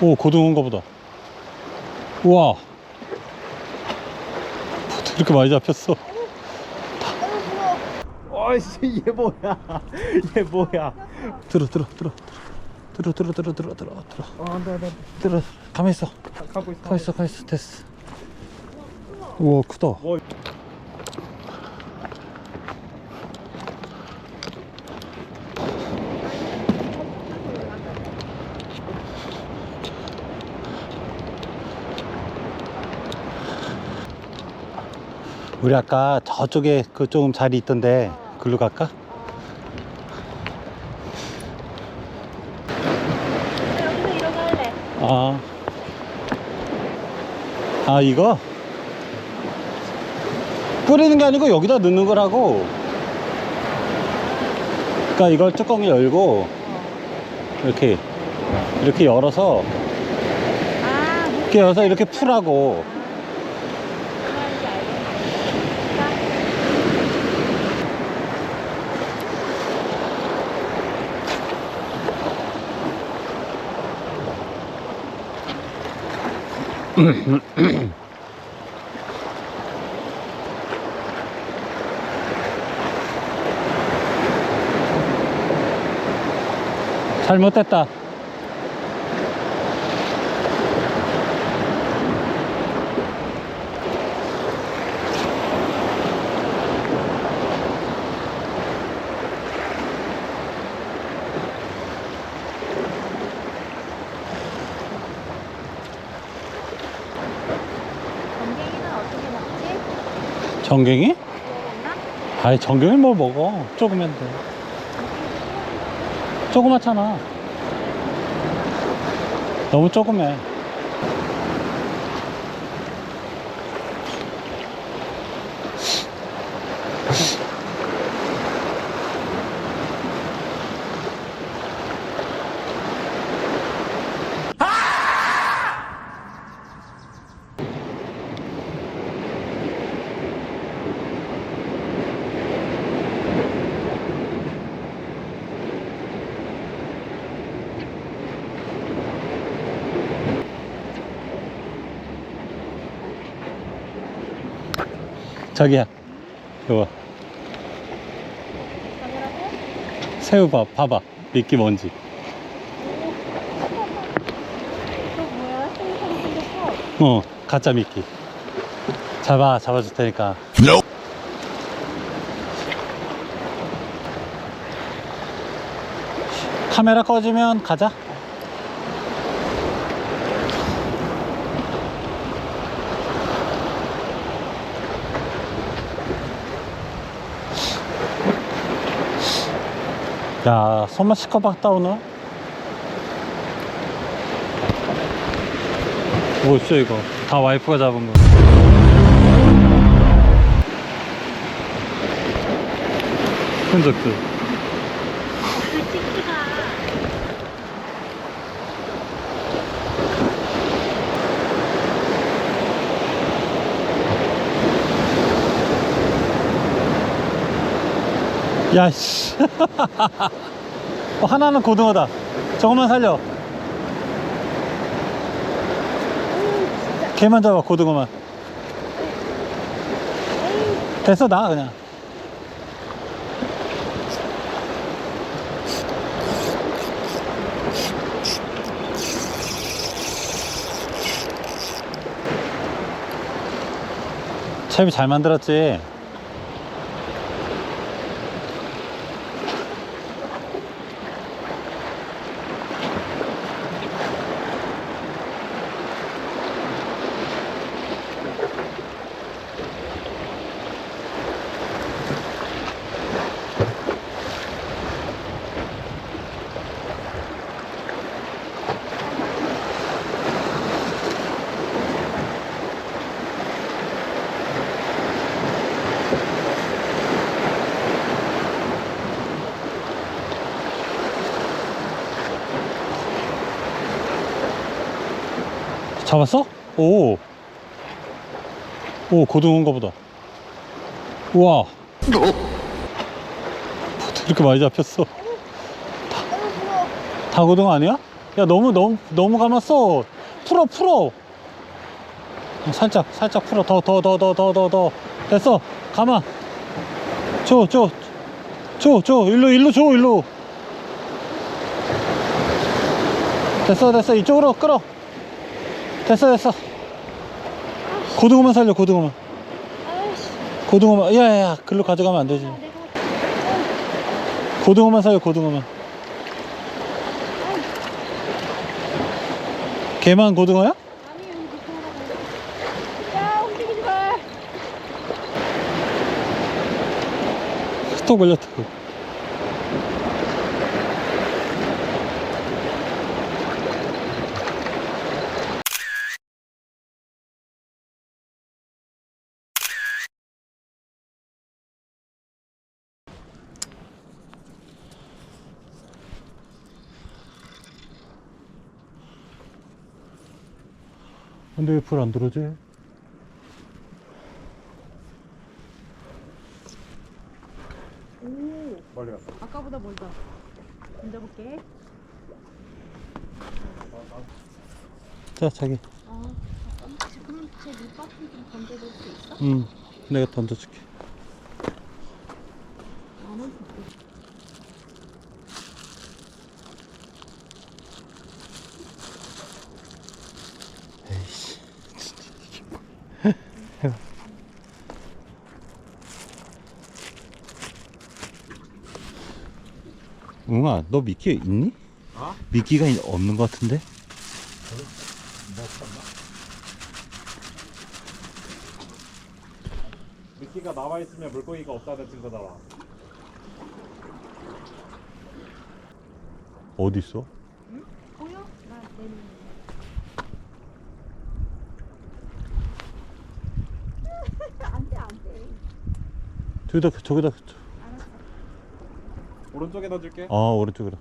오, 고등어인가 보다. 우와, 이렇게 많이 잡혔어. 어이씨, 얘 뭐야? 얘 뭐야? 들어. 안돼. 들어. 가만히 있어. 갖고 있어. 됐어. 우와, 크다. 뭐? 우리 아까 저쪽에 그 조금 자리 있던데 글로 갈까? 여기서 이러고 할래. 아, 이거? 뿌리는 게 아니고 여기다 넣는 거라고. 그러니까 이걸 뚜껑을 열고 이렇게 열어서 아, 이렇게 열어서 이렇게 풀라고. 무슨 말인지 알겠다. 잘못됐다. 전갱이는 어떻게 먹지? 정갱이? 먹었나? 아이, 정갱이 뭘 먹어. 조그만 돼. 조그맣잖아. 너무 조그매. 자기야, 이거 가보라고? 새우 봐봐. 미끼 뭔지. 저 뭐야? 새우처럼 생겼어. 가짜 미끼. 잡아줄 테니까. 카메라 꺼지면 가자. 야, 손만 시커봤다 오늘. 뭐있어 이거? 다 와이프가 잡은 거. 흔적들. 그 찍기가. 야씨. 하나는 고등어다. 저것만 살려. 걔만 잡아, 고등어만. 됐어, 나 그냥. 채비 잘 만들었지? 잡았어? 오, 고등어인가 보다. 우와, 이렇게 많이 잡혔어. 다 고등어 아니야? 야, 너무 감았어. 풀어. 살짝 풀어. 더. 됐어. 감아. 줘. 일로 줘. 됐어. 이쪽으로 끌어. 됐어. 고등어만 살려, 고등어만. 아이씨. 고등어만. 야, 글로 가져가면 안 되지. 내가. 고등어만 살려, 고등어만. 걔만 고등어야? 아니, 여기 밑에 하나. 야, 움직이지 마. 톡 걸렸다. 근데 왜 불 안 들어오지? 오, 멀리 갔어. 아까보다 멀다. 던져볼게. 자, 자기. 지금 제 밑바퀴 좀 던져줄 수 있어? 응, 내가 던져줄게. 나는 볼게. 에이씨. 웅아, 너 미끼 있니? 어? 미끼가 없는 것 같은데? 미끼가 나와 있으면 물고기가 없다는 증거다. 어디 있어? 응? 보여? 나 내는. 안 돼. 저기다. 알았어. 오른쪽에 던질게. 오른쪽으로.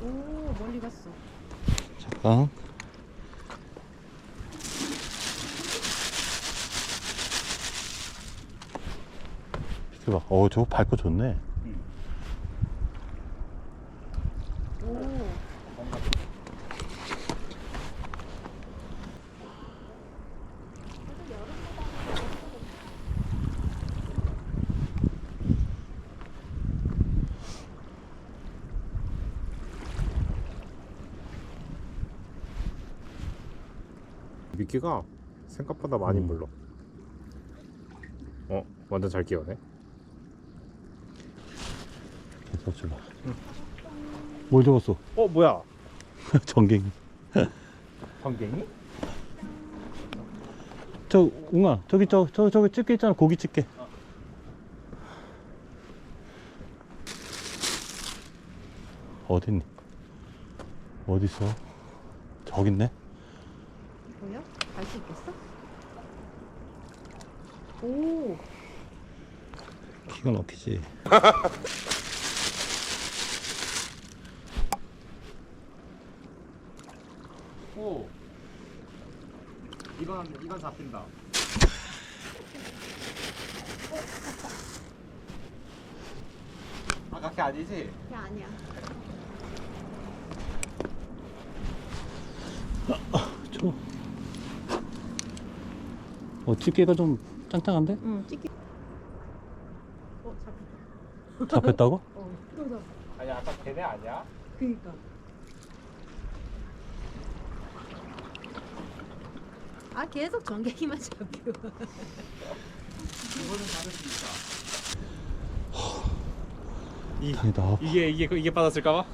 오, 멀리 갔어. 잠깐. 비켜봐. 저거 밝고 좋네. 오. 미끼가 생각보다 많이 물러. 완전 잘 끼워네. 계속 줘봐. 뭘 적었어? 뭐야? 전갱이. 성갱이? 웅아, 저기 집게 있잖아. 고기 집게. 어딨니? 어딨어? 저기 있네. 보여? 갈 수 있겠어? 오. 기가 막히지. 오. 이건 잡힌다. 그게 아니지? 야, 아니야. 줘. 집게가 좀 짱짱한데? 응, 찍기. 잡혔다. 잡혔다고? 또 잡. 아니 아까 걔네 아니야? 그니까. 아, 계속 전갱이만 잡혀. 이거는 잡을 수 있다. 다행이다. 이게 받았을까봐?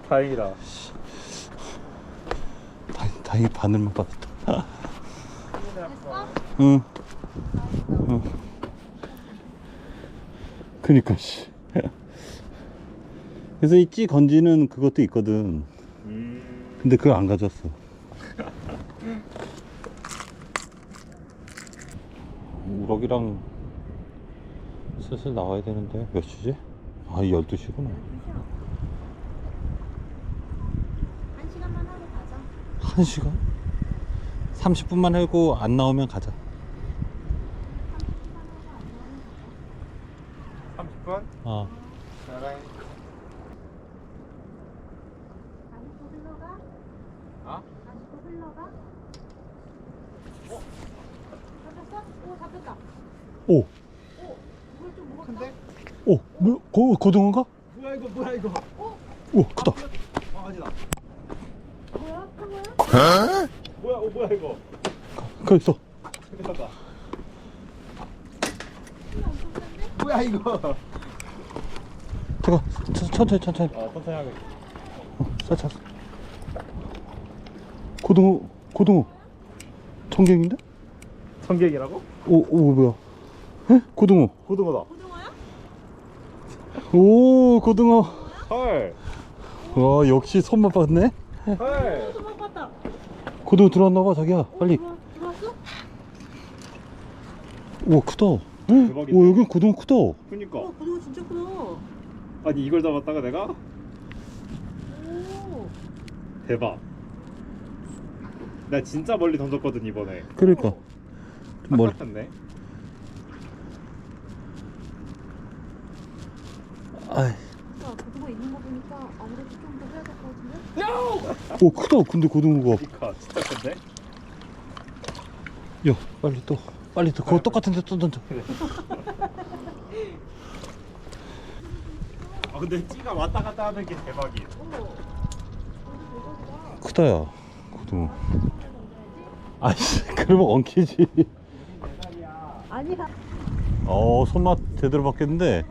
다행이다. 다행히 바늘만 받았다. 됐어? 응. 그니까, 씨. 그래서 이 찌 건지는 그것도 있거든. 근데 그거 안 가져왔어. 우럭이랑 슬슬 나와야 되는데 몇 시지? 12시구나. 1시간만 하고 가자. 1시간? 30분만 하고 안 나오면 가자. 30분? 어. 아? 다시 또 흘러가. 잡혔어? 오, 잡혔다. 오, 오, 이걸 좀 무겁다. 큰데? 오, 뭐, 고등어인가? 뭐야 이거 뭐야 이거? 오, 크다. 아 아니다. 뭐야? 큰 거야? 뭐야 뭐야 이거? 그 있어. 잠깐만. 힘이 엄청 센데? 뭐야 이거? 잠깐, 천천히. 천천히 하고. 자. 고등어. 청갱인데? 성격이라고? 오, 뭐야? 에? 고등어. 고등어다. 고등어야? 오, 고등어. 헐. 와, 역시 손맛 봤네. 헐. 도망갔다. 고등어 들어왔나봐, 자기야. 빨리. 들어왔어? 오, 크다. 대박이다. 오, 여긴 고등어 크다. 그니까. 고등어 진짜 크다. 아니 이걸 잡았다가 내가 오. 대박. 나 진짜 멀리 던졌거든 이번에. 그러니까. 뭘? 네 아이. 야, 고등어 있는 거 보니까 아무래도 좀 더 해야 될 것 같은데? 오, 크다. 근데 고등어가. 그니까 진짜 큰데? 야, 빨리 또. 그거 똑같은 데 또 던져. 아 근데 찌가 왔다 갔다 하는 게 대박이야. 크다, 야. 고등어. 아이씨, 그러면 엉키지. 아니야. 손맛 제대로 받겠는데.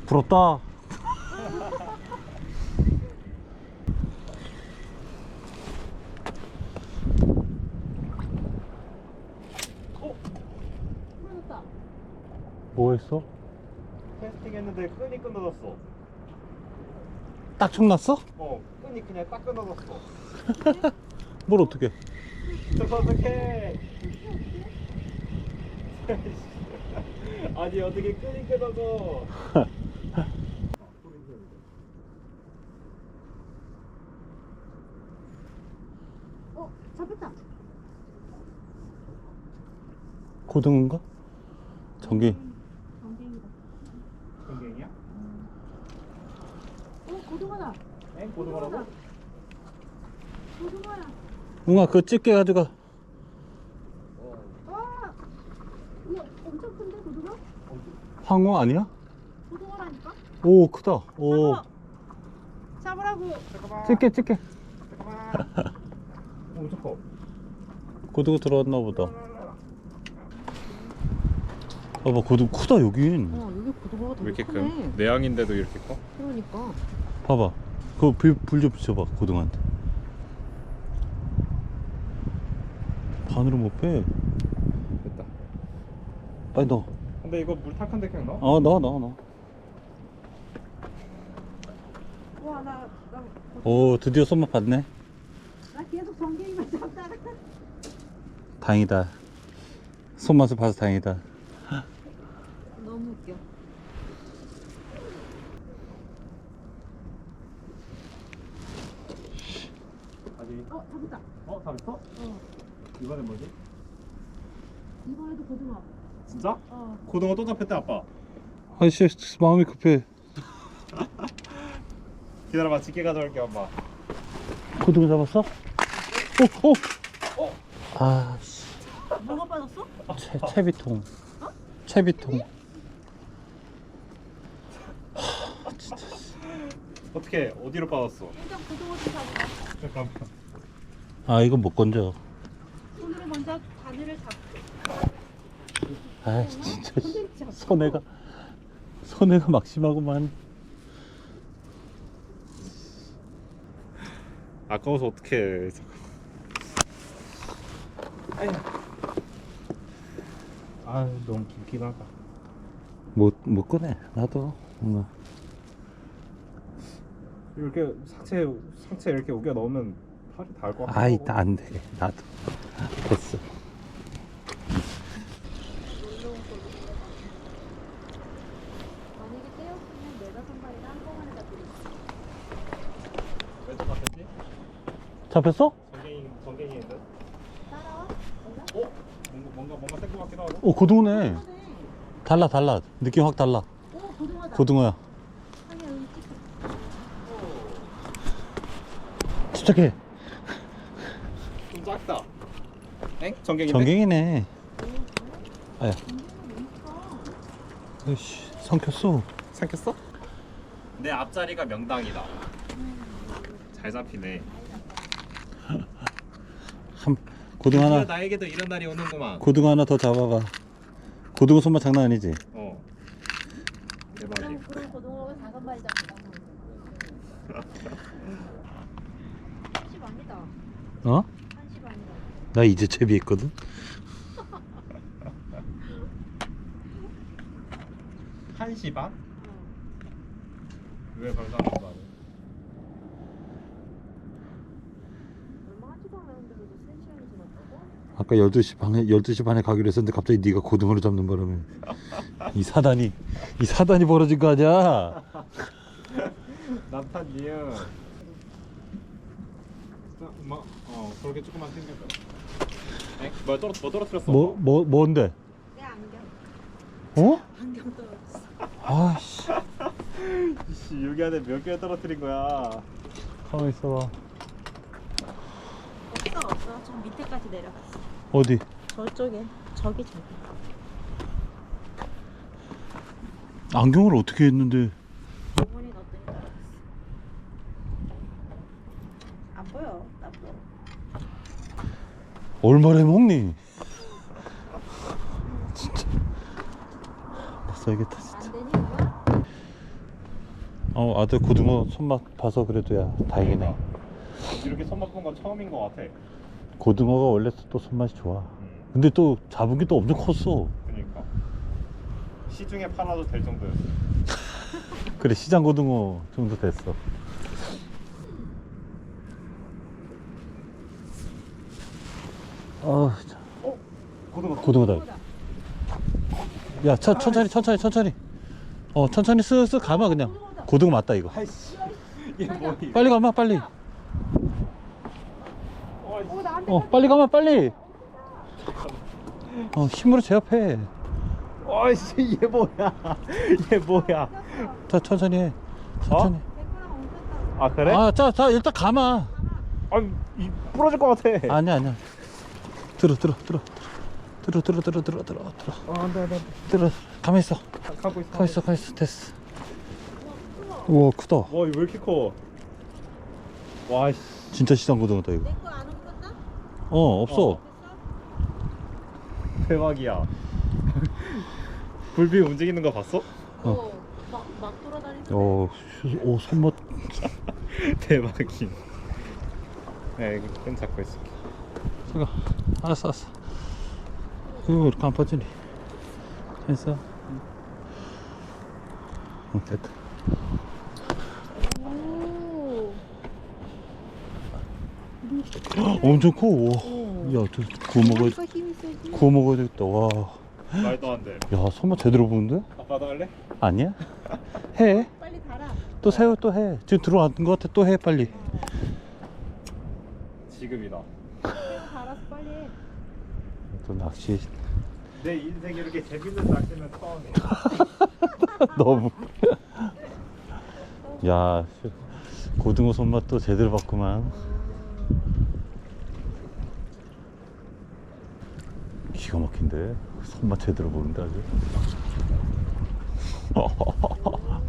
부럽다. 풀어졌다. 뭐 했어? 캐스팅 했는데 끈이 끊어졌어. 딱 촉났어? 끈이 그냥 딱 끊어졌어. 뭘 어떻게? 저거 어떡해. 아니 어떻게 끈이 끊어져. 잡혔다. 고등어인가? 전기. 전갱이다. 전갱이야? 고등어다. 에? 고등어라고? 고등어야. 웅아, 그거 집게 가져가. 와. 이거 엄청 큰데 고등어? 황어 아니야? 고등어라니까? 오, 크다. 오. 잡으라고. 잠깐만. 집게. 잠깐만. 엄청 커. 고등어 들어왔나 보다. 봐봐, 고등어 크다, 여긴. 여기 고등어가 왜 이렇게 큰? 내양인데도 이렇게 커? 그러니까. 봐봐. 그거 불 좀 붙여봐, 고등어한테. 바늘을 못 빼. 됐다. 빨리 넣어. 근데 이거 물 탁한데 그냥 넣어? 넣어. 와, 나 오, 드디어 손맛 봤네. 계속 전갱이만 잡다가. 다행이다. 손맛을 봐서 다행이다. 너무 웃겨. 아직. 잡았다. 잡았어? 이번엔 뭐지? 이번에도 고등어. 진짜? 고등어 또 잡혔대 아빠. 아이씨, 마음이 급해. 기다려봐, 집게 가져올게 엄마. 고등어 잡았어? 오! 아, 씨. 뭐가 빠졌어? 채비통. 채비통. 어떻게 어디로 빠졌어? 일단 고등어 좀 잡아봐. 잠깐만. 아, 이거 못 건져. 손으로 먼저 바늘을 잡고. 아, 진짜. 손해가 막심하구만. 아까워서 어떡해. 아 너무 길긴 하다. 못 꺼내. 나도. 엄마. 이렇게 상체 이렇게 우겨 넣으면 팔이 닿을 것 같아. 아이, 안 돼. 나도. 됐어. 만약에 떼었으면 내가 선발이랑 한꺼번에 잡히겠어. 왼쪽 같은지? 잡혔어? 전갱이인데? 따라와. 뭔가 센 것 같기도 하고. 오, 고등어네. 달라. 느낌 확 달라. 오, 고등어다. 고등어야. 아니야, 여기 수척해. 좀 작다. 엥? 전갱인데? 전갱이네. 아야. 으이씨, 삼켰어. 삼켰어? 내 앞자리가 명당이다. 잘 잡히네. 고등어 하나, 나에게도 이런 날이 오는구만. 고등어 하나 더 잡아봐. 고등어 손맛 장난 아니지? 어. 대박이. 그럼 고등어가 작은 말이 잡니다. 1시 반이다. 어? 1시 반이다. 나 이제 채비했거든? 한 시 반? 왜 벌써 한 시? 얼마 하지도 않았는데도 3시간이 지났다고? 아까 12시 반에 가기로 했었는데 갑자기 네가 고등어를 잡는 바람에 이 사단이 벌어진 거 아니야? 남탄 니은. 그렇게 조금만 생겼다. 뭐 떨어뜨렸어? 뭔데? 내 안경. 어? 안경 떨어졌어. 아씨, 씨, 여기 안에 몇 개 떨어뜨린 거야? 가만히 있어봐. 없어. 저 밑에까지 내려갔어. 어디? 저쪽에. 저기. 안경을 어떻게 했는데? 어머니 넣었더니 떨어졌어. 안 보여. 나 보여. 얼마나 먹니? 진짜 못 살겠다 진짜. 안 되니 이거? 아들 고등어 손맛 봐서 그래도 야 다행이네. 이렇게 손맛 본 건 처음인 것 같아. 고등어가 원래 또 손맛이 좋아. 근데 또 잡은 게 또 엄청 컸어. 그러니까 시중에 팔아도 될 정도였어. 그래, 시장 고등어 정도 됐어. 고등어다. 야, 천천히. 천천히 쓱쓱 가마 그냥. 고등어 맞다 이거. 아이씨, 이게 뭐야? 빨리 가마 빨리. 나한테 빨리 가마 빨리. 힘으로 제압해. 아이씨, 얘 뭐야? 얘 뭐야? 더 천천히 해. 천천히. 백구랑 엉켰다. 아 그래? 자 일단 가마. 이 부러질 것 같아. 아니야. 들어. 안돼. 들어. 가만히 있어. 갖고 있어. 됐어. 우와, 크다. 와, 이거 왜 이렇게 커? 와, 씨. 진짜 시장 고등어다 이거. 내거 안 엉켰다? 없어. 대박이야. 불빛 움직이는 거 봤어? 막 돌아다니는. 손맛. 대박이. 네, 이거 끈 잡고 있을게. 제가 알았어. 이거 이렇게 안 빠지니. 됐어. 됐다. 오. 엄청 커. 와. 야, 구워 먹어야 되겠다. 와. 말도 안 돼. 야, 손맛 제대로 보는데? 아빠도 할래? 아니야? 해. 빨리 달아. 또 새우 또 해. 지금 들어왔는 것 같아. 또 해 빨리. 지금이다. 달아서 빨리 해. 또 낚시 내 인생에 이렇게 재밌는 낚시는 처음이야. 너무. 야, 고등어 손맛도 제대로 봤구만. 기가 막힌데. 손맛 제대로 보는데 아주.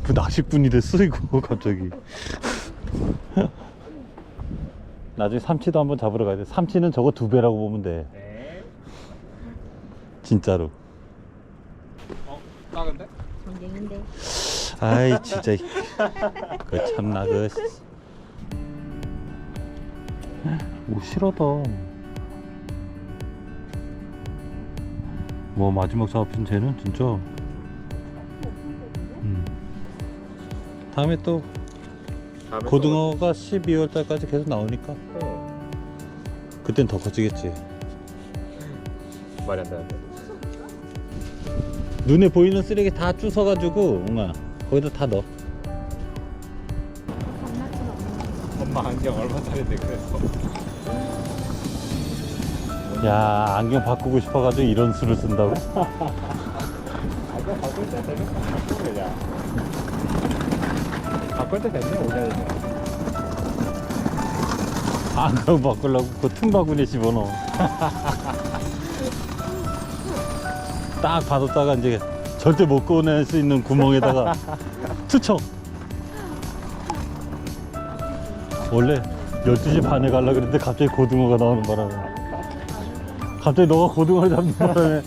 그 낚시꾼이 됐어 이거 갑자기. 나중에 삼치도 한번 잡으러 가야 돼. 삼치는 저거 2배라고 보면 돼. 네. 진짜로. 작은데? 전갱인데. 아이 진짜. 그 참나 그. 오, 실하다. 뭐 마지막 잡힌 쟤는 진짜. 다음에 또 고등어가 12월 달까지 계속 나오니까 그땐 더 커지겠지. 말이 안 되는데. 눈에 보이는 쓰레기 다 주워가지고 웅아 거기다 다 넣어. 엄마 안경 얼마짜리인데 그랬어? 야, 안경 바꾸고 싶어가지고 이런 수를 쓴다고? 안경 바꿀 때 되면 바꾸고 그냥. 바꿀 때 됐네, 오전이면. 안경 바꾸려고 그 틈바구니에 집어넣어. 딱 받았다가 이제 절대 못 꺼낼 수 있는 구멍에다가 투척. 원래 12시 반에 가려고 그랬는데 갑자기 고등어가 나오는 바람에, 갑자기 너가 고등어를 잡는 바람에